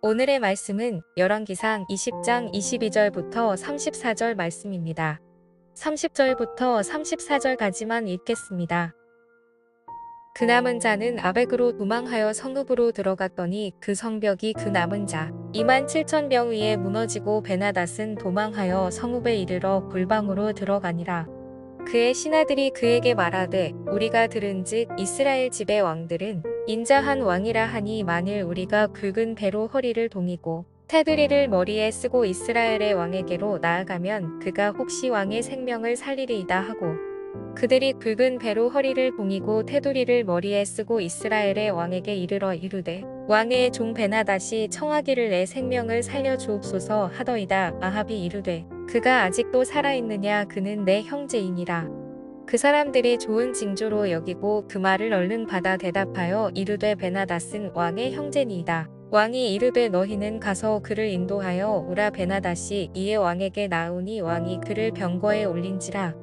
오늘의 말씀은 열왕기상 20장 22절부터 34절 말씀입니다. 30절부터 34절까지만 읽겠습니다. 그 남은 자는 아벡으로 도망하여 성읍으로 들어갔더니 그 성벽이 그 남은 자 27,000명 위에 무너지고 베나닷은 도망하여 성읍에 이르러 골방으로 들어가니라. 그의 신하들이 그에게 말하되 우리가 들은즉 이스라엘 집의 왕들은 인자한 왕이라 하니 만일 우리가 굵은 배로 허리를 동이고 테두리를 머리에 쓰고 이스라엘의 왕에게로 나아가면 그가 혹시 왕의 생명을 살리리이다 하고 그들이 굵은 배로 허리를 동이고 테두리를 머리에 쓰고 이스라엘의 왕에게 이르러 이르되 왕의 종 베나닷이 청하기를 내 생명을 살려주옵소서 하더이다. 아합이 이르되 그가 아직도 살아있느냐 그는 내 형제이니라. 그 사람들이 좋은 징조로 여기고 그 말을 얼른 받아 대답하여 이르되 베나닷은 왕의 형제니이다. 왕이 이르되 너희는 가서 그를 인도하여 오라. 베나닷이 이에 왕에게 나오니 왕이 그를 병거에 올린지라.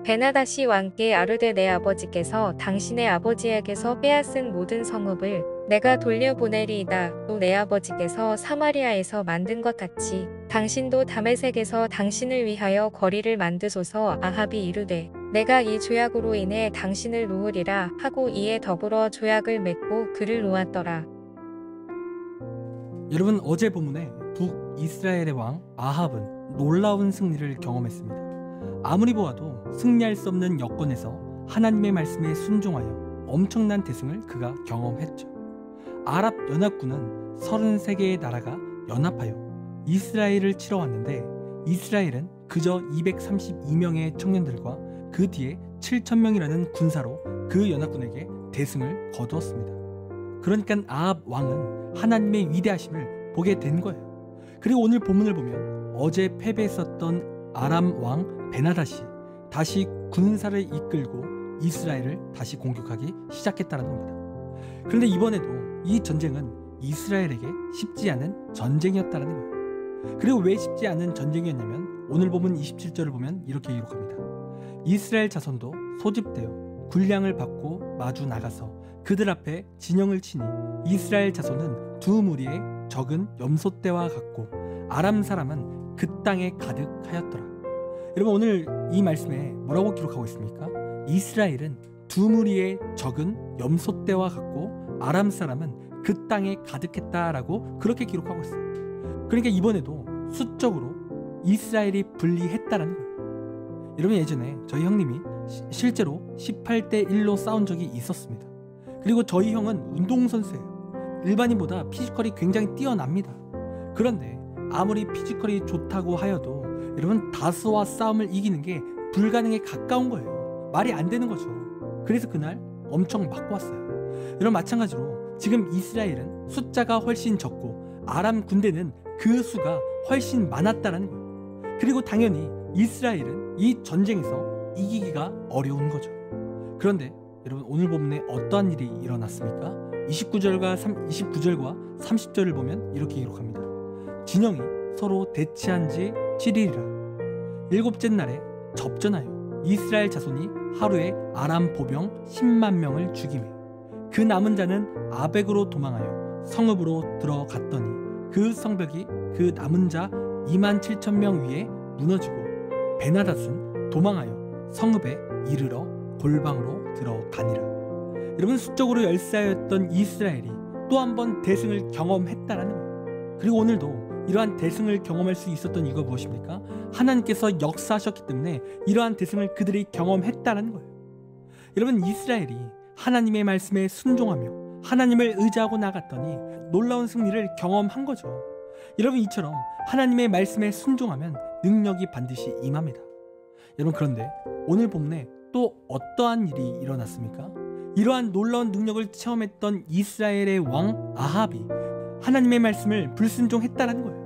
베나닷이 왕께 아르되 내 아버지께서 당신의 아버지에게서 빼앗은 모든 성읍을 내가 돌려보내리이다. 또 내 아버지께서 사마리아에서 만든 것 같이 당신도 다메섹에서 당신을 위하여 거리를 만드소서. 아합이 이르되 내가 이 조약으로 인해 당신을 놓으리라 하고 이에 더불어 조약을 맺고 그를 놓았더라. 여러분, 어제 본문에 북이스라엘의 왕 아합은 놀라운 승리를 경험했습니다. 아무리 보아도 승리할 수 없는 여건에서 하나님의 말씀에 순종하여 엄청난 대승을 그가 경험했죠. 아랍 연합군은 33개의 나라가 연합하여 이스라엘을 치러 왔는데 이스라엘은 그저 232명의 청년들과 그 뒤에 7,000명이라는 군사로 그 연합군에게 대승을 거두었습니다. 그러니까 아합 왕은 하나님의 위대하심을 보게 된 거예요. 그리고 오늘 본문을 보면 어제 패배했었던 아람 왕 베나닷이 다시 군사를 이끌고 이스라엘을 다시 공격하기 시작했다는 겁니다. 그런데 이번에도 이 전쟁은 이스라엘에게 쉽지 않은 전쟁이었다는 거예요. 그리고 왜 쉽지 않은 전쟁이었냐면 오늘 본문 27절을 보면 이렇게 기록합니다. 이스라엘 자손도 소집되어 군량을 받고 마주 나가서 그들 앞에 진영을 치니 이스라엘 자손은 두 무리의 적은 염소떼와 같고 아람 사람은 그 땅에 가득하였더라. 여러분, 오늘 이 말씀에 뭐라고 기록하고 있습니까? 이스라엘은 두 무리의 적은 염소떼와 같고 아람 사람은 그 땅에 가득했다라고 그렇게 기록하고 있어요. 그러니까 이번에도 수적으로 이스라엘이 불리했다라는 거예요. 여러분, 예전에 저희 형님이 실제로 18대 1로 싸운 적이 있었습니다. 그리고 저희 형은 운동선수예요. 일반인보다 피지컬이 굉장히 뛰어납니다. 그런데 아무리 피지컬이 좋다고 하여도 여러분, 다수와 싸움을 이기는 게 불가능에 가까운 거예요. 말이 안 되는 거죠. 그래서 그날 엄청 맞고 왔어요. 여러분, 마찬가지로 지금 이스라엘은 숫자가 훨씬 적고 아람 군대는 그 수가 훨씬 많았다는 거예요. 그리고 당연히 이스라엘은 이 전쟁에서 이기기가 어려운 거죠. 그런데 여러분, 오늘 본문에 어떠한 일이 일어났습니까? 29절과 30절을 보면 이렇게 기록합니다. 진영이 서로 대치한 지 7일이라. 일곱째 날에 접전하여 이스라엘 자손이 하루에 아람 보병 10만 명을 죽이매 그 남은 자는 아벡으로 도망하여 성읍으로 들어갔더니 그 성벽이 그 남은 자 27,000명 위에 무너지고 베나닷은 도망하여 성읍에 이르러 골방으로 들어가니라. 여러분, 수적으로 열세하였던 이스라엘이 또 한 번 대승을 경험했다라는 거예요. 그리고 오늘도 이러한 대승을 경험할 수 있었던 이유가 무엇입니까? 하나님께서 역사하셨기 때문에 이러한 대승을 그들이 경험했다는 거예요. 여러분, 이스라엘이 하나님의 말씀에 순종하며 하나님을 의지하고 나갔더니 놀라운 승리를 경험한 거죠. 여러분, 이처럼 하나님의 말씀에 순종하면 능력이 반드시 임합니다. 여러분, 그런데 오늘 본문에 또 어떠한 일이 일어났습니까? 이러한 놀라운 능력을 체험했던 이스라엘의 왕 아합이 하나님의 말씀을 불순종했다는 거예요.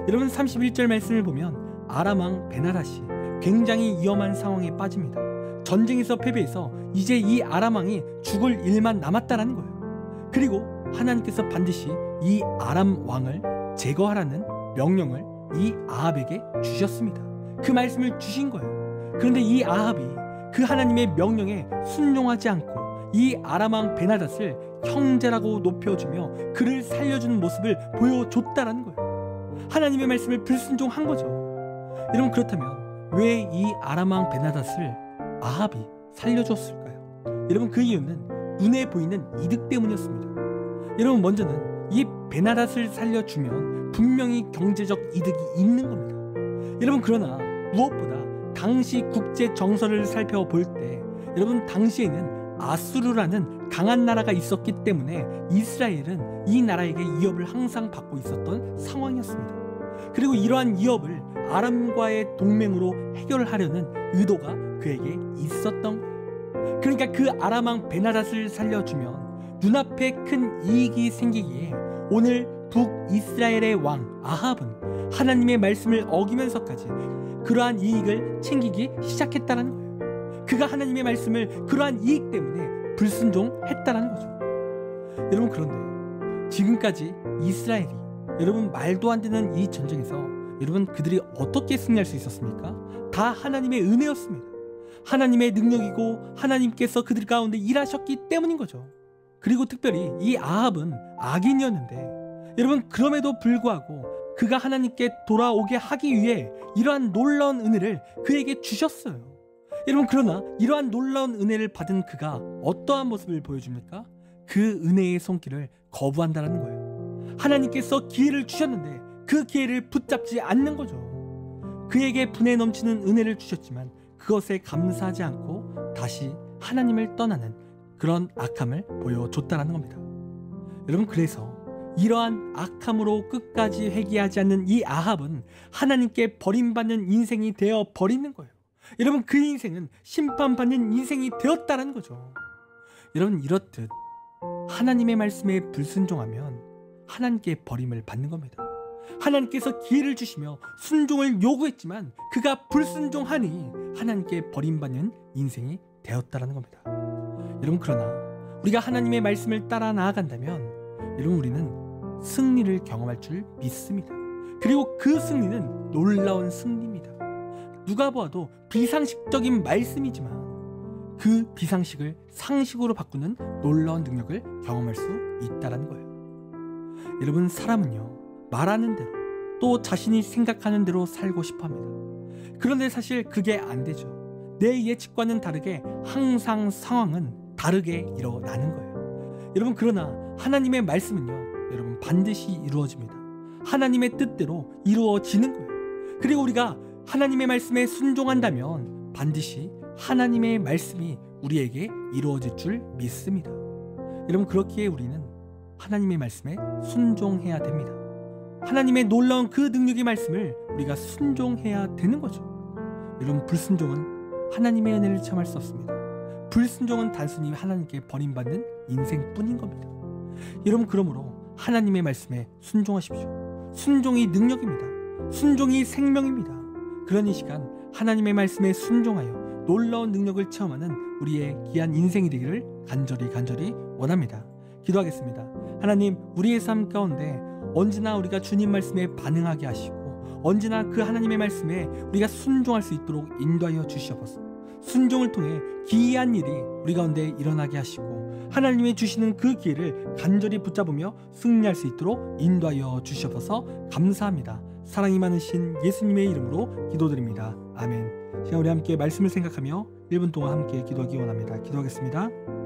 여러분, 31절 말씀을 보면 아람 왕 베나닷이 굉장히 위험한 상황에 빠집니다. 전쟁에서 패배해서 이제 이 아람 왕이 죽을 일만 남았다는 거예요. 그리고 하나님께서 반드시 이 아람 왕을 제거하라는 명령을 이 아합에게 주셨습니다. 그 말씀을 주신 거예요. 그런데 이 아합이 그 하나님의 명령에 순종하지 않고 이 아람 왕 베나닷을 형제라고 높여주며 그를 살려주는 모습을 보여줬다라는 거예요. 하나님의 말씀을 불순종한 거죠. 여러분, 그렇다면 왜 이 아람 왕 베나닷을 아합이 살려줬을까요? 여러분, 그 이유는 눈에 보이는 이득 때문이었습니다. 여러분, 먼저는 이 베나닷을 살려주면 분명히 경제적 이득이 있는 겁니다. 여러분, 그러나 무엇보다 당시 국제 정서를 살펴볼 때 여러분, 당시에는 아수르라는 강한 나라가 있었기 때문에 이스라엘은 이 나라에게 위협을 항상 받고 있었던 상황이었습니다. 그리고 이러한 위협을 아람과의 동맹으로 해결하려는 의도가 그에게 있었던 거예요. 그러니까 그 아람 왕 베나닷을 살려주면 눈앞에 큰 이익이 생기기에 오늘 북이스라엘의 왕 아합은 하나님의 말씀을 어기면서까지 그러한 이익을 챙기기 시작했다는 거예요. 그가 하나님의 말씀을 그러한 이익 때문에 불순종했다는 거죠. 여러분, 그런데 지금까지 이스라엘이 여러분 말도 안 되는 이 전쟁에서 여러분 그들이 어떻게 승리할 수 있었습니까? 다 하나님의 은혜였습니다. 하나님의 능력이고 하나님께서 그들 가운데 일하셨기 때문인 거죠. 그리고 특별히 이 아합은 악인이었는데 여러분, 그럼에도 불구하고 그가 하나님께 돌아오게 하기 위해 이러한 놀라운 은혜를 그에게 주셨어요. 여러분, 그러나 이러한 놀라운 은혜를 받은 그가 어떠한 모습을 보여줍니까? 그 은혜의 손길을 거부한다는 거예요. 하나님께서 기회를 주셨는데 그 기회를 붙잡지 않는 거죠. 그에게 분에 넘치는 은혜를 주셨지만 그것에 감사하지 않고 다시 하나님을 떠나는 그런 악함을 보여줬다는 겁니다. 여러분, 그래서 이러한 악함으로 끝까지 회개하지 않는 이 아합은 하나님께 버림받는 인생이 되어 버리는 거예요. 여러분, 그 인생은 심판받는 인생이 되었다는 거죠. 여러분, 이렇듯 하나님의 말씀에 불순종하면 하나님께 버림을 받는 겁니다. 하나님께서 기회를 주시며 순종을 요구했지만 그가 불순종하니 하나님께 버림받는 인생이 되었다는 겁니다. 여러분, 그러나 우리가 하나님의 말씀을 따라 나아간다면 여러분, 우리는 승리를 경험할 줄 믿습니다. 그리고 그 승리는 놀라운 승리입니다. 누가 보아도 비상식적인 말씀이지만 그 비상식을 상식으로 바꾸는 놀라운 능력을 경험할 수 있다는 거예요. 여러분, 사람은요, 말하는 대로 또 자신이 생각하는 대로 살고 싶어 합니다. 그런데 사실 그게 안 되죠. 내 예측과는 다르게 항상 상황은 다르게 일어나는 거예요. 여러분, 그러나 하나님의 말씀은요, 여러분 반드시 이루어집니다. 하나님의 뜻대로 이루어지는 거예요. 그리고 우리가 하나님의 말씀에 순종한다면 반드시 하나님의 말씀이 우리에게 이루어질 줄 믿습니다. 여러분, 그렇기에 우리는 하나님의 말씀에 순종해야 됩니다. 하나님의 놀라운 그 능력의 말씀을 우리가 순종해야 되는 거죠. 여러분, 불순종은 하나님의 은혜를 체험할 수 없습니다. 불순종은 단순히 하나님께 버림받는 인생뿐인 겁니다. 여러분, 그러므로 하나님의 말씀에 순종하십시오. 순종이 능력입니다. 순종이 생명입니다. 그런 이 시간 하나님의 말씀에 순종하여 놀라운 능력을 체험하는 우리의 귀한 인생이 되기를 간절히 원합니다. 기도하겠습니다. 하나님, 우리의 삶 가운데 언제나 우리가 주님 말씀에 반응하게 하시고 언제나 그 하나님의 말씀에 우리가 순종할 수 있도록 인도하여 주시옵소서. 순종을 통해 기이한 일이 우리 가운데 일어나게 하시고 하나님이 주시는 그 기회를 간절히 붙잡으며 승리할 수 있도록 인도하여 주시옵소서. 감사합니다. 사랑이 많으신 예수님의 이름으로 기도드립니다. 아멘. 시간 우리 함께 말씀을 생각하며 1분 동안 함께 기도하기 원합니다. 기도하겠습니다.